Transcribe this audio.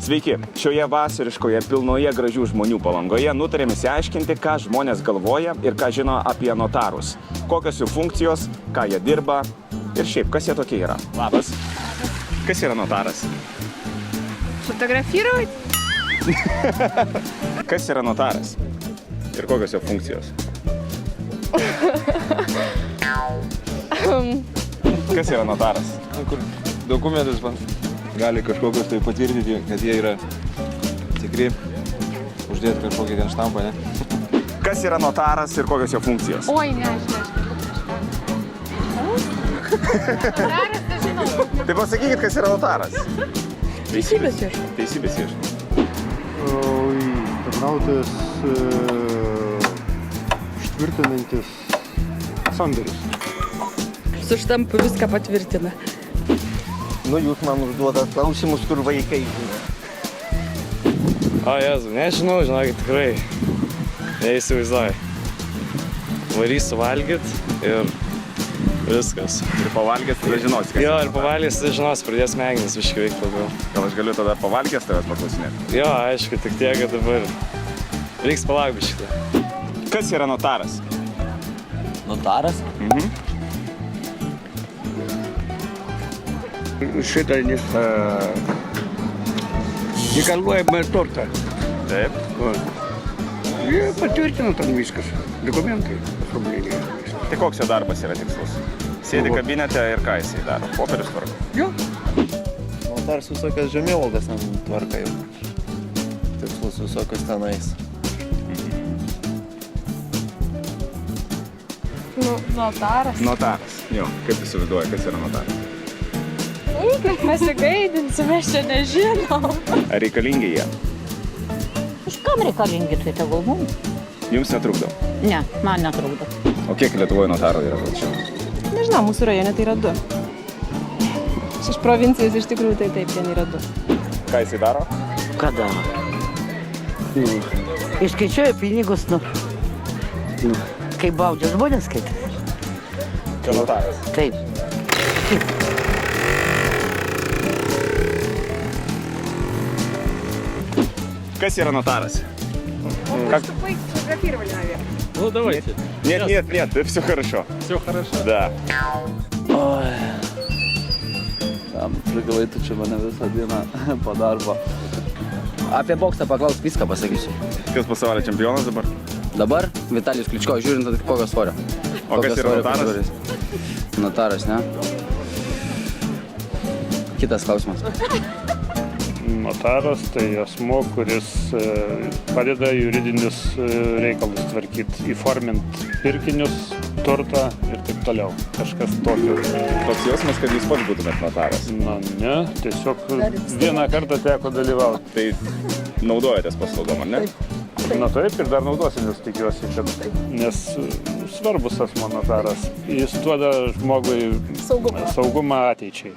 Sveiki, šioje vasariškoje pilnoje gražių žmonių Palangoje nutarėme išsiaiškinti, ką žmonės galvoja ir ką žino apie notarus. Kokios jų funkcijos, ką jie dirba ir šiaip, kas jie tokie yra. Labas. Kas yra notaras? Fotografiruot? Kas yra notaras? Ir kokios jo funkcijos? Kas yra notaras? Kur dokumentus gali kažkokios tai patvirtinti, kad jie yra tikri, uždėti kažkokį ten štampą, ne? Kas yra notaras ir kokios jo funkcijos? Oi, ne, aš Notaras, tai žinau. Tai pasakykit, kas yra notaras. Teisybės ieško. Teisybės ieško. Tarnautojas užtvirtinantis sandorius. Su štampu viską patvirtina. Nu, jūs man užduodat klausimus, kur vaikai žino. O, Jezu, nežinau, žinokit, tikrai neįsivaizduoju. Varysiu valgyt ir viskas. Ir pavalgęs, tada žinosi, kas Jo, yra ir pavalgęs, tai žinos, pradės smegenis biškį veikti labiau. Gal aš galiu tada pavalgęs tavęs paklausinėti? Jo, aišku, tik tiek, kad dabar reiks palauk biškį. Kas yra notaras? Notaras? Šitą deklaruojamą turtą. Taip. Jie patvirtino ten viskas. Dokumentai pagrindiniai. Tai koks jo darbas yra tikslus? Sėdi kabinete ir ką jisai daro? Popierius tvarko. Jo. Notaras visokios žemėvaldas ten tvarka jau. Tikslus visokios tenais. Notaras. Notaras. Jo, kaip įsivaizduoji, kas yra notaras? Kaip pasigaidinsim, mes čia nežinom. Ar reikalingi jie? Kam reikalingi, tai tegul mums? Jums netrukdo. Ne, man netrukdo. O kiek Lietuvoje notarų yra plačiau? Nežinau, mūsų rajone tai yra 2. Iš provincijos iš tikrųjų tai taip, ten yra 2. Ką jisai daro? Kada? Išskaičiuoja pinigus, kaip baudžia žmonės skaitė. Čia notaras. Taip. Kas yra notaras? Как? Фотографировали, наверное. Ну, давайте. Нет, все хорошо. Все хорошо. Да. Oi. Tam prigalaitų čia mane visą dieną po darbo. Apie boksą paklausk, viską pasakysiu. Kas pasaulio čempionas dabar? Dabar Vitalijus Kličko, žiūrint, kokio svorio. O kas yra notaras? Notaras, ne? Kitas klausimas. Notaras tai asmuo, kuris padeda juridinius reikalus tvarkyti, įformint pirkinius, turtą ir taip toliau. Kažkas tokio. Toks jausmas, kad jūs pats būtumėt notaras. Na, ne, tiesiog vieną kartą teko dalyvauti. Tai naudojatės paslaugom, ar ne? Na taip, ir dar naudosimės, tikiuosi, kad nes svarbus asmuo notaras. Jis duoda žmogui saugumą ateičiai.